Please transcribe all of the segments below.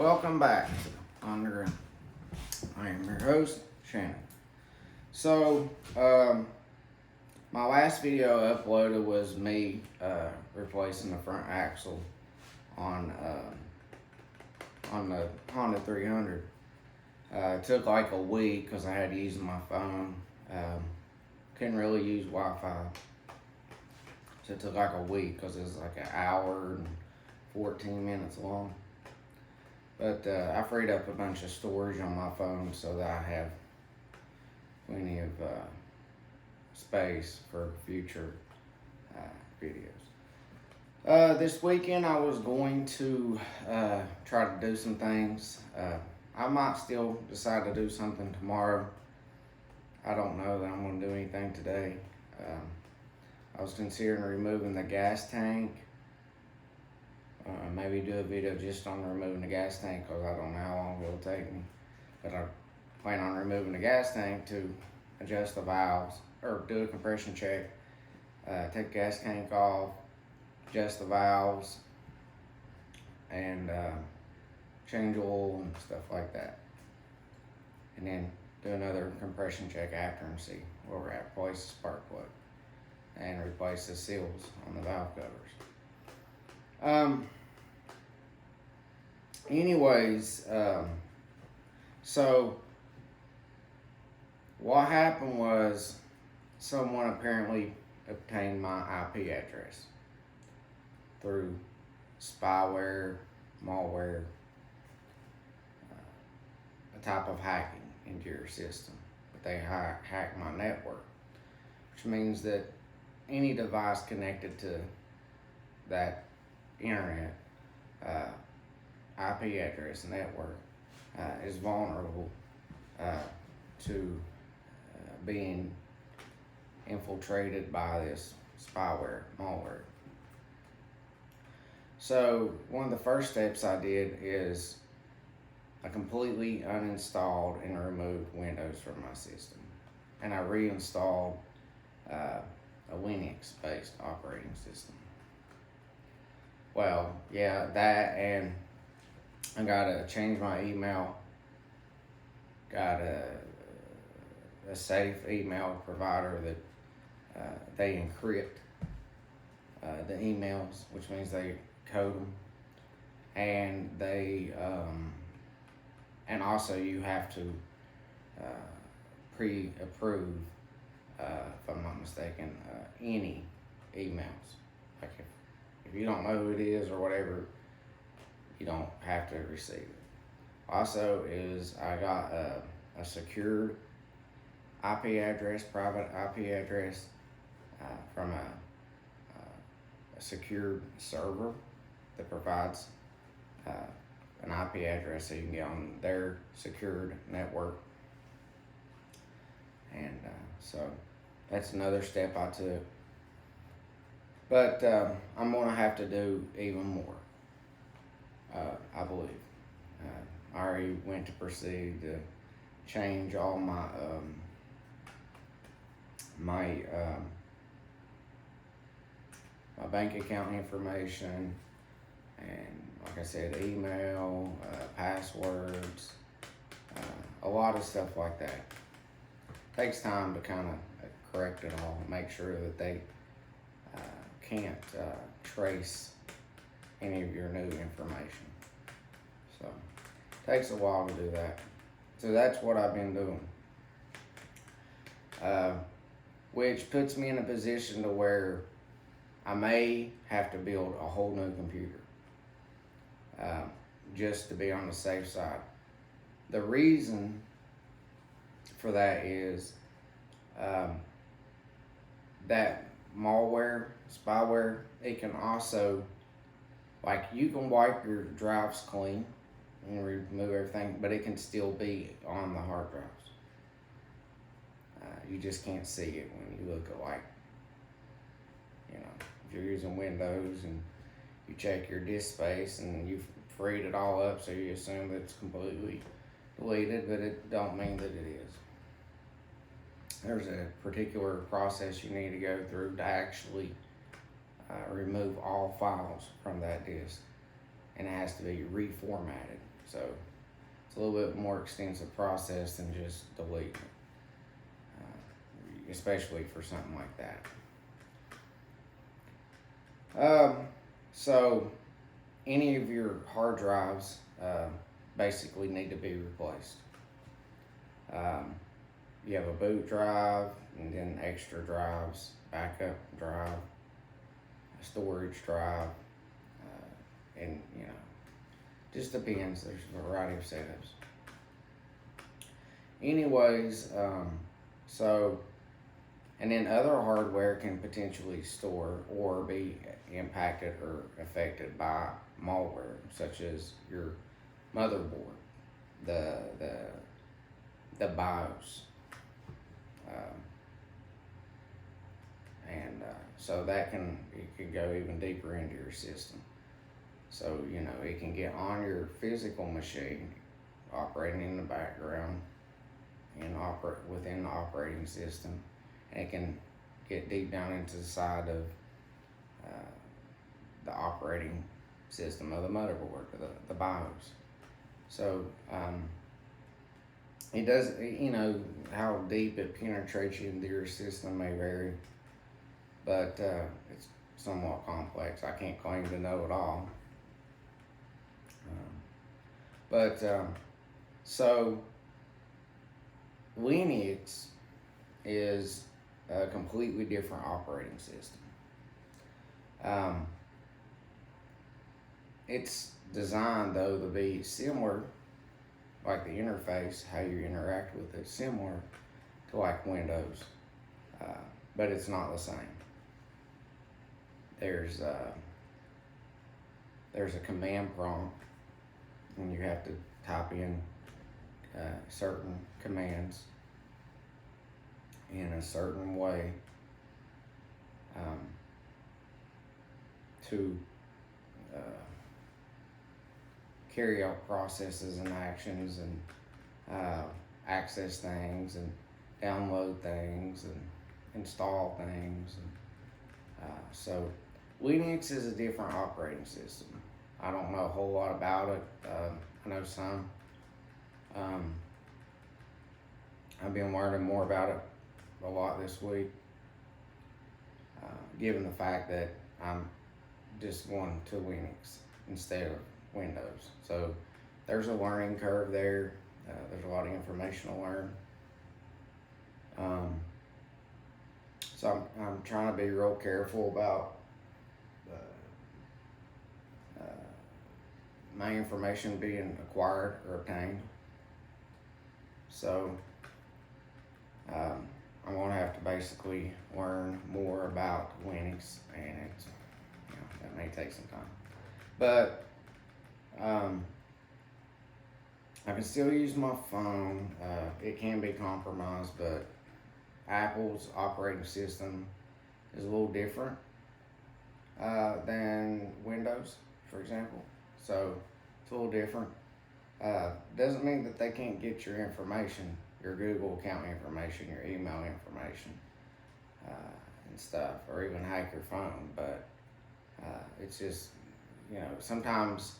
Welcome back to Underground. I am your host, Shannon. So, my last video uploaded was me replacing the front axle on the Honda 300. It took like a week because I had to use my phone. Couldn't really use Wi-Fi. So it took like a week because it was like an hour and 14 minutes long. But I freed up a bunch of storage on my phone so that I have plenty of space for future videos. This weekend I was going to try to do some things. I might still decide to do something tomorrow. I don't know that I'm going to do anything today. I was considering removing the gas tank. Maybe do a video just on removing the gas tank because I don't know how long it'll take me. But I plan on removing the gas tank to adjust the valves or do a compression check. Take the gas tank off, adjust the valves, and change oil and stuff like that. And then do another compression check after and see where we're at. Replace the spark plug and replace the seals on the valve covers. Anyways, so what happened was someone apparently obtained my IP address through spyware, malware, a type of hacking into your system. But they hacked my network, which means that any device connected to that internet IP address network is vulnerable to being infiltrated by this spyware, malware. So one of the first steps I did is I completely uninstalled and removed Windows from my system, and I reinstalled a Linux-based operating system. Well, yeah, that, and I gotta change my email, got a safe email provider that they encrypt the emails, which means they code them, and they and also you have to pre-approve, if I'm not mistaken, any emails. Like if you don't know who it is or whatever, you don't have to receive it. Also is I got a secured IP address, private IP address from a secured server that provides an IP address so you can get on their secured network. And so that's another step I took. But I'm gonna have to do even more. I believe. I already went to proceed to change all my my bank account information, and like I said, email, passwords, a lot of stuff like that. Takes time to kind of correct it all, make sure that they can't trace any of your new information. So takes a while to do that. So that's what I've been doing, which puts me in a position to where I may have to build a whole new computer just to be on the safe side. The reason for that is that malware, spyware, it can also, like, you can wipe your drives clean and remove everything, but it can still be on the hard drives. You just can't see it when you look at, like, you know, if you're using Windows and you check your disk space and you've freed it all up, so you assume that it's completely deleted, but it don't mean that it is. There's a particular process you need to go through to actually remove all files from that disk. and it has to be reformatted. So it's a little bit more extensive process than just deleting it, especially for something like that. So any of your hard drives basically need to be replaced. You have a boot drive, and then extra drives, backup drive, a storage drive, and just depends. There's a variety of setups. Anyways, so, and then other hardware can potentially store or be impacted or affected by malware, such as your motherboard, the BIOS, and so it can go even deeper into your system. So it can get on your physical machine, operating in the background, and operate within the operating system, and it can get deep down into the side of the operating system of the motherboard, the BIOS. So it does, how deep it penetrates into your system may vary, but it's somewhat complex. I can't claim to know it all. So Linux is a completely different operating system. It's designed, though, to be similar, like the interface, how you interact with it, similar to like Windows, but it's not the same. There's a command prompt, and you have to type in certain commands in a certain way to carry out processes and actions and access things and download things and install things. So Linux is a different operating system. I don't know a whole lot about it. I know some. I've been learning more about it a lot this week, given the fact that I'm just going to Linux instead of Windows. So there's a learning curve there. There's a lot of information to learn. So I'm trying to be real careful about my information being acquired or obtained. So I'm going to have to basically learn more about Linux, and it's, that may take some time. But I can still use my phone. It can be compromised, but Apple's operating system is a little different than Windows, for example. So it's a little different. Doesn't mean that they can't get your information, your Google account information, your email information, and stuff, or even hack your phone. But it's just, sometimes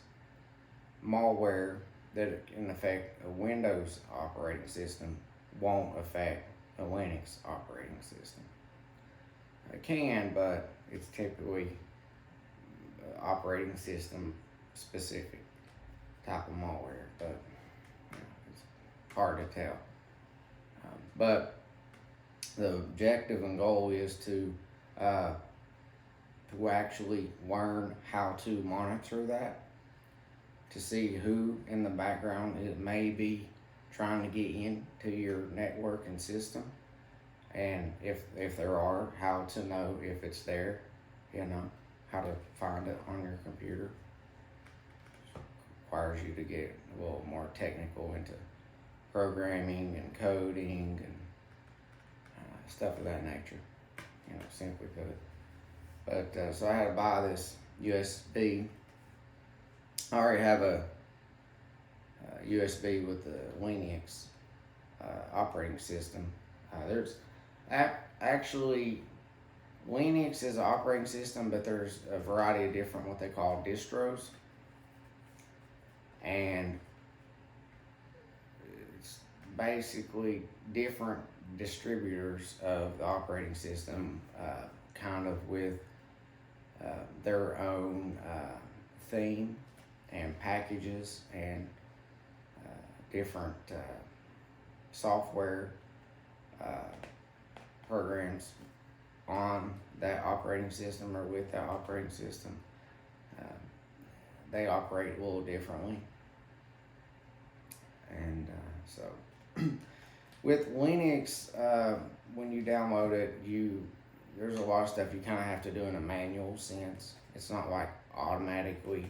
malware that can affect a Windows operating system won't affect a Linux operating system. It can, but it's typically operating system specific type of malware, but it's hard to tell. But the objective and goal is to actually learn how to monitor that, to see who in the background it may be trying to get into your network and system, and if there are, how to know if it's there, how to find it on your computer. Requires you to get a little more technical into programming and coding and stuff of that nature, simply put. But so I had to buy this USB. I already have a USB with the Linux operating system. There's actually Linux is an operating system, but there's a variety of different what they call distros. and it's basically different distributors of the operating system, kind of with their own theme and packages and different software programs on that operating system or with that operating system. They operate a little differently. And so with Linux, when you download it, there's a lot of stuff you kind of have to do in a manual sense. It's not like automatically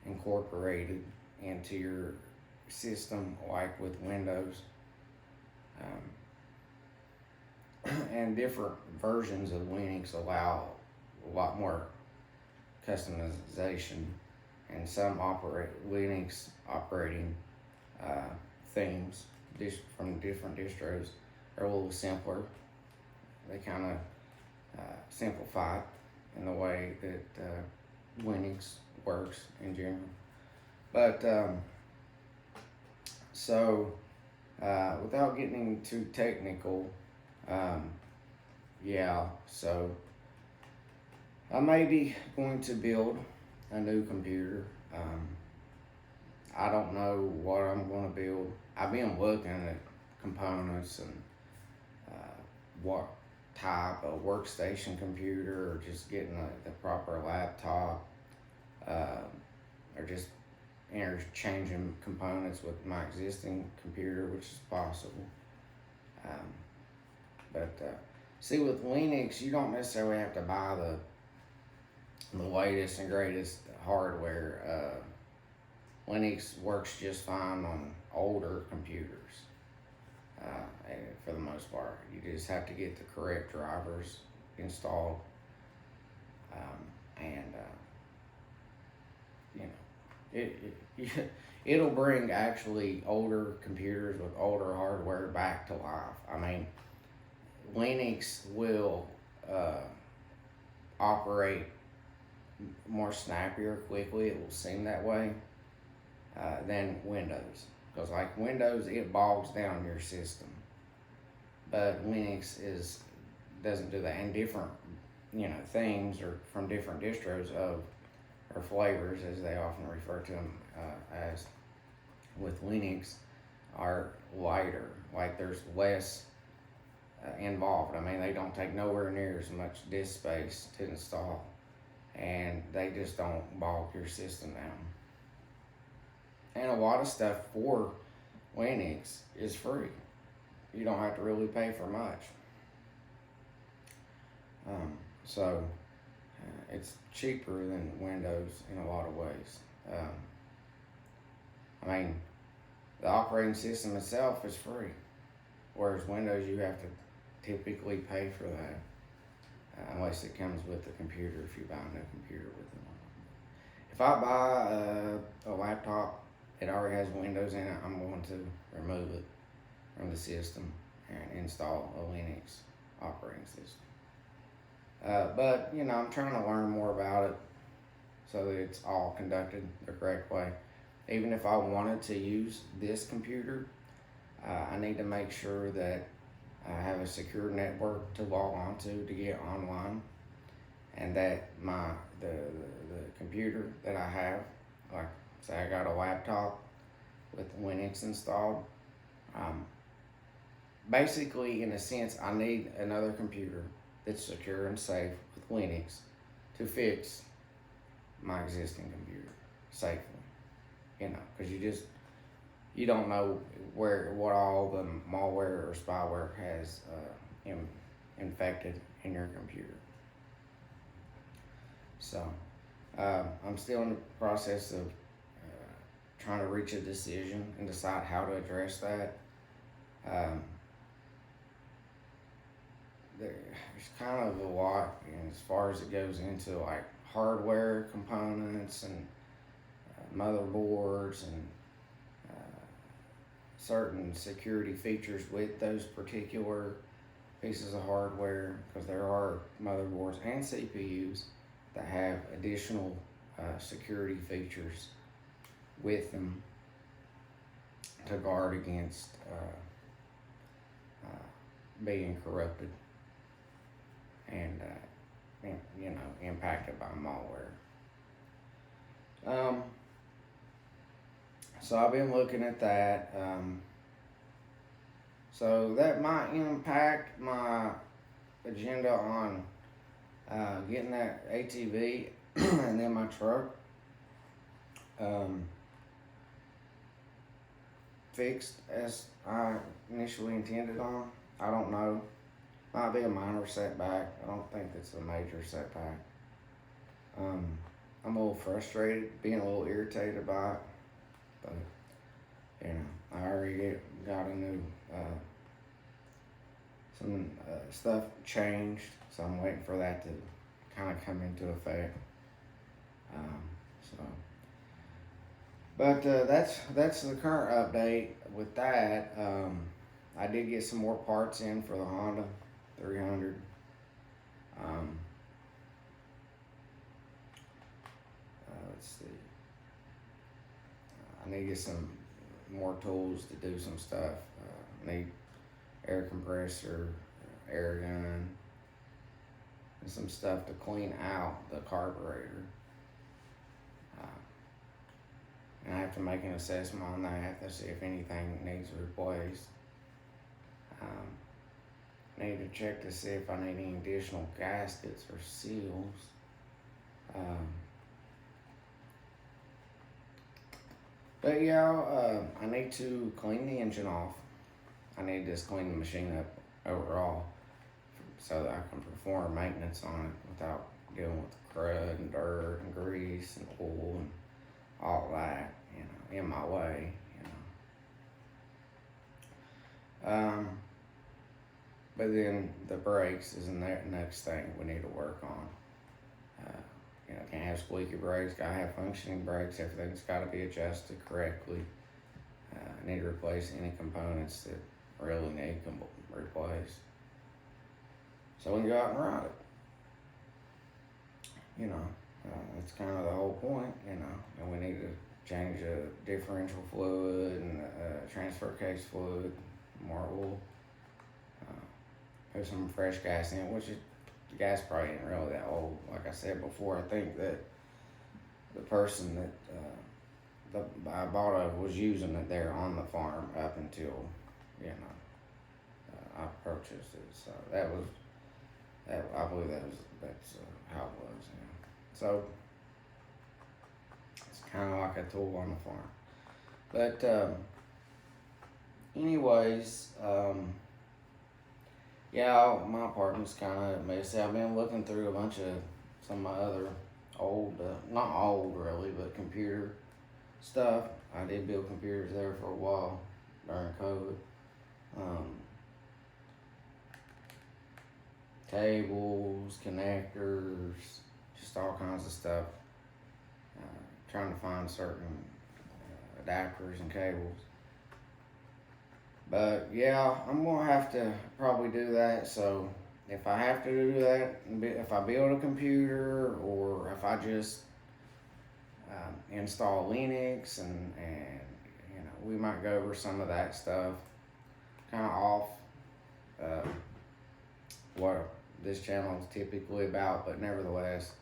incorporated into your system like with Windows. And different versions of Linux allow a lot more customization, and some Linux operating themes from different distros are a little simpler. They kind of simplify in the way that Linux works in general. But without getting too technical, so I may be going to build a new computer. I don't know what I'm going to build. I've been looking at components and what type of workstation computer, or just getting the proper laptop, or just interchanging components with my existing computer, which is possible. See, with Linux, you don't necessarily have to buy the latest and greatest hardware. Linux works just fine on older computers, for the most part. You just have to get the correct drivers installed, it'll bring actually older computers with older hardware back to life. I mean, Linux will operate more snappier, quickly. It will seem that way than Windows, because like Windows, it bogs down your system, but Linux doesn't do that. And different themes are from different distros or flavors, as they often refer to them as, with Linux, are lighter. Like, there's less involved. I mean, they don't take nowhere near as much disk space to install, and they just don't bog your system down. And a lot of stuff for Linux is free. You don't have to really pay for much. It's cheaper than Windows in a lot of ways. I mean, the operating system itself is free, whereas Windows, you have to typically pay for that, unless it comes with the computer, if you buy a new computer with it. If I buy a laptop, it already has Windows in it, I'm going to remove it from the system and install a Linux operating system. But I'm trying to learn more about it so that it's all conducted the correct way. Even if I wanted to use this computer, I need to make sure that I have a secure network to log onto to get online, and that the computer that I have, like say I got a laptop with Linux installed, basically, in a sense, I need another computer that's secure and safe with Linux to fix my existing computer safely. Because you don't know what all the malware or spyware has infected in your computer. So I'm still in the process of trying to reach a decision and decide how to address that. There's kind of a lot, as far as it goes into like hardware components and motherboards and certain security features with those particular pieces of hardware, because there are motherboards and CPUs that have additional security features with them to guard against being corrupted and impacted by malware. So I've been looking at that. So that might impact my agenda on getting that ATV and then my truck fixed as I initially intended on. I don't know. Might be a minor setback. I don't think it's a major setback. I'm a little frustrated, being a little irritated by it, but I already got a new some stuff changed, so I'm waiting for that to kind of come into effect. But that's the current update with that. I did get some more parts in for the Honda 300. Let's see. I need to get some more tools to do some stuff. Need air compressor, air gun, and some stuff to clean out the carburetor. And I have to make an assessment on that to see if anything needs replaced. Need to check to see if I need any additional gaskets or seals. But yeah, I need to clean the engine off. I need to just clean the machine up overall so that I can perform maintenance on it without dealing with crud and dirt and grease and oil and all that, in my way, But then the brakes is the next thing we need to work on. Can't have squeaky brakes, gotta have functioning brakes, everything's gotta be adjusted correctly. Need to replace any components that really need replaced. So we can go out and ride it. That's kind of the whole point, and we need to change the differential fluid and transfer case fluid, more oil, put some fresh gas in, which the gas probably ain't really that old. Like I said before, I think that the person that I bought it was using it there on the farm up until, I purchased it. So I believe that's how it was. So it's kind of like a tool on the farm. But anyways, my apartment's kind of messy. I've been looking through a bunch of some of my other old, not old really, but computer stuff. I did build computers there for a while during COVID. Cables, connectors, just all kinds of stuff. Trying to find certain adapters and cables. But yeah, I'm gonna have to probably do that. So if I have to do that, if I build a computer or if I just install Linux and we might go over some of that stuff, kind of off what this channel is typically about, but nevertheless,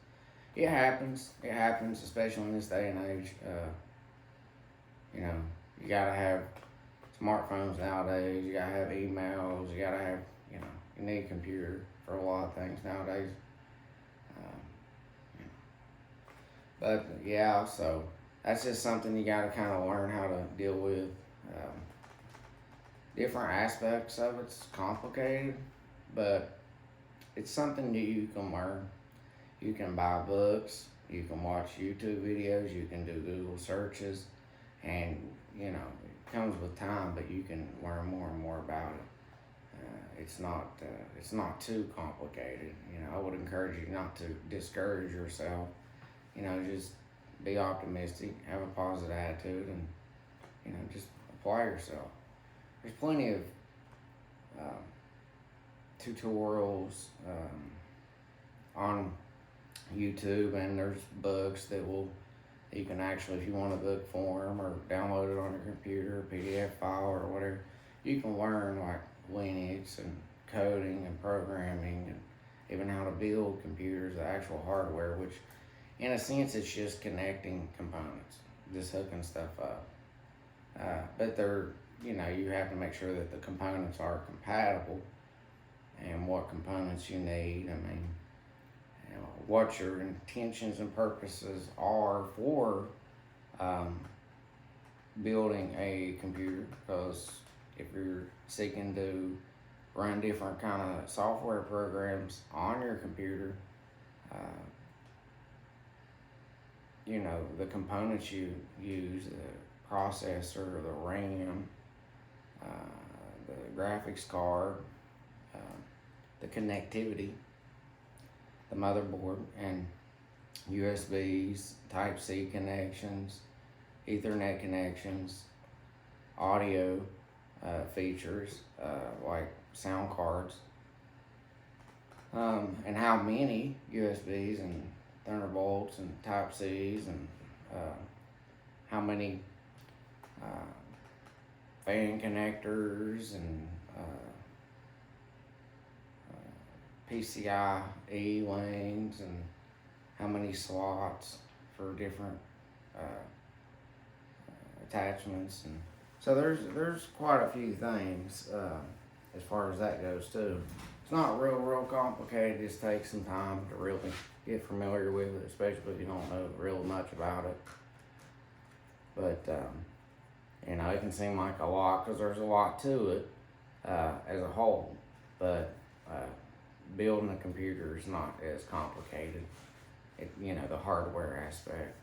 it happens. It happens, especially in this day and age. You gotta have smartphones nowadays. You gotta have emails. You gotta have, you need a computer for a lot of things nowadays. But yeah, so that's just something you gotta kind of learn how to deal with. Different aspects of it's complicated, but it's something that you can learn. You can buy books, you can watch YouTube videos, you can do Google searches, and it comes with time, but you can learn more and more about it. It's not too complicated. I would encourage you not to discourage yourself. Just be optimistic, have a positive attitude, and just apply yourself. There's plenty of tutorials on YouTube, and there's books that will You can actually, if you want to book for them or download it on your computer, PDF file or whatever, you can learn like Linux and coding and programming and even how to build computers, the actual hardware, which in a sense it's just connecting components, just hooking stuff up. But you have to make sure that the components are compatible and what components you need. I mean, what your intentions and purposes are for building a computer, because if you're seeking to run different kind of software programs on your computer, the components you use, the processor, the RAM, the graphics card, the connectivity, the motherboard, and USBs, Type-C connections, Ethernet connections, audio features like sound cards, and how many USBs and Thunderbolts and Type-Cs and how many fan connectors and PCIe lanes and how many slots for different attachments, and so there's quite a few things as far as that goes too. It's not real complicated. It just takes some time to really get familiar with it, especially if you don't know real much about it. But it can seem like a lot because there's a lot to it as a whole. But building a computer is not as complicated. The hardware aspect.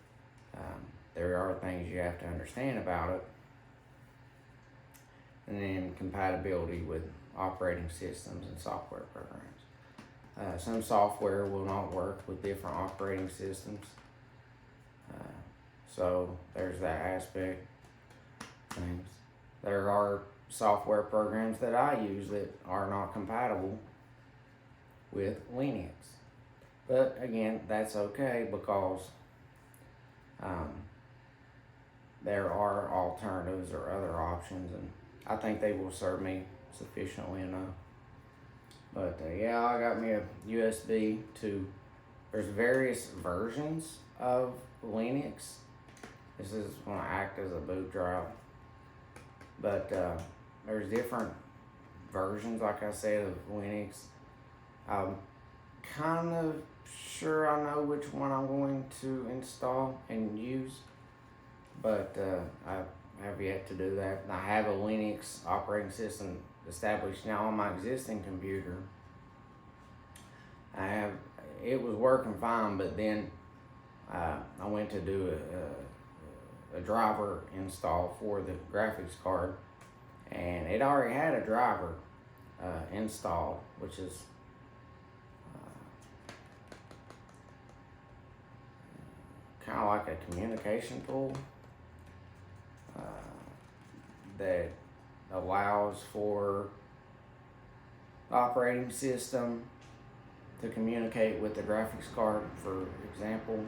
There are things you have to understand about it, and then compatibility with operating systems and software programs. Some software will not work with different operating systems, so there's that aspect of things. There are software programs that I use that are not compatible with Linux, but again, that's okay because there are alternatives or other options, and I think they will serve me sufficiently enough. But I got me a USB to, there's various versions of Linux. This is going to act as a boot drive, but there's different versions, like I said, of Linux. I'm kind of sure I know which one I'm going to install and use, but I have yet to do that. I have a Linux operating system established now on my existing computer. It was working fine, but then I went to do a driver install for the graphics card, and it already had a driver installed, which is kind of like a communication tool that allows for the operating system to communicate with the graphics card, for example,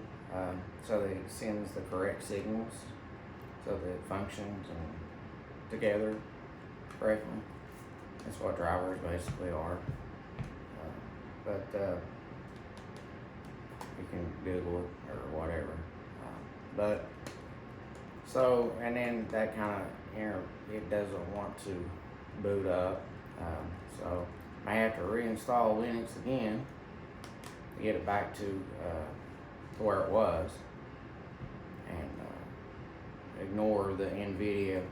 so that it sends the correct signals, so that it functions and together correctly. That's what drivers basically are. But you can Google it or whatever. And then that kind of, it doesn't want to boot up. So I have to reinstall Linux again to get it back to where it was, and ignore the NVIDIA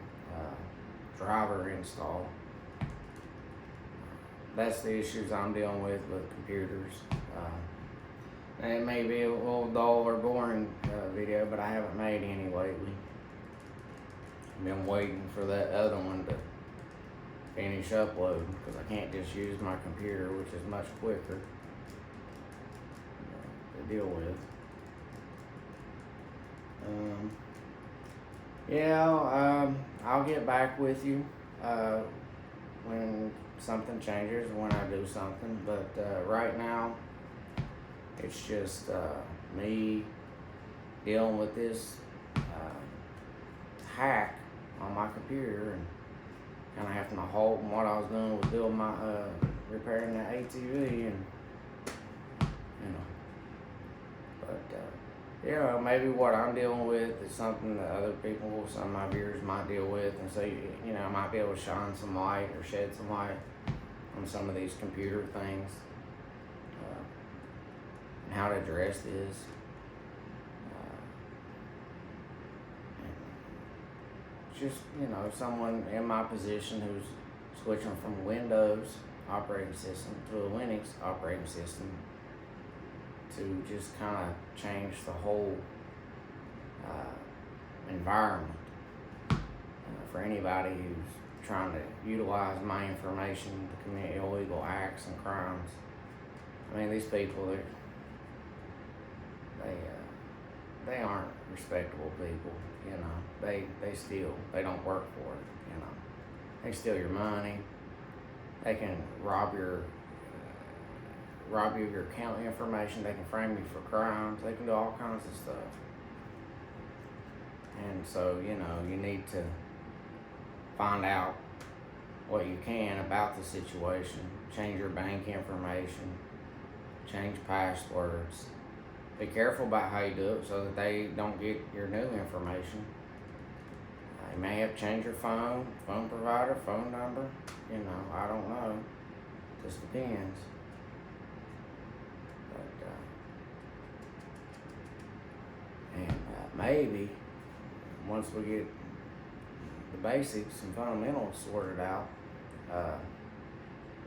driver install. That's the issues I'm dealing with computers. And it may be a little dull or boring video, but I haven't made any lately. I've been waiting for that other one to finish uploading, because I can't just use my computer, which is much quicker to deal with. I'll get back with you when something changes, when I do something, but right now it's just me dealing with this hack on my computer and kind of having to halt what I was doing was doing my repairing the ATV and but maybe what I'm dealing with is something that other people, some of my viewers might deal with, and so I might be able to shine some light or shed some light on some of these computer things and how to address this. Just someone in my position who's switching from Windows operating system to a Linux operating system to just kind of change the whole environment for anybody who's trying to utilize my information to commit illegal acts and crimes. I mean, these people, they aren't respectable people. They steal. They don't work for it. They steal your money. They can rob you of your account information. They can frame you for crimes. They can do all kinds of stuff. And so, you need to find out what you can about the situation. Change your bank information. Change passwords. Be careful about how you do it so that they don't get your new information. You may have to change your phone provider, phone number. I don't know. Just depends. But maybe once we get the basics and fundamentals sorted out,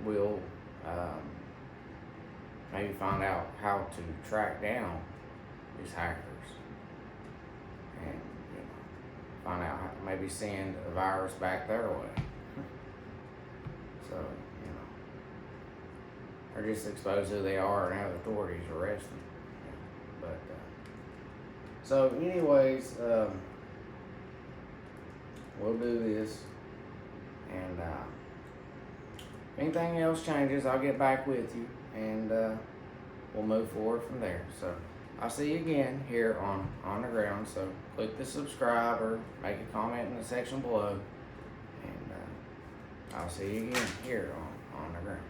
we'll maybe find out how to track down these hackers and find out how to maybe send a virus back their way. So, or just expose who they are and have authorities arrest them. But so anyways, we'll do this, and if anything else changes, I'll get back with you, and we'll move forward from there. So I'll see you again here on the ground. So click the subscribe or make a comment in the section below, and I'll see you again here on the ground.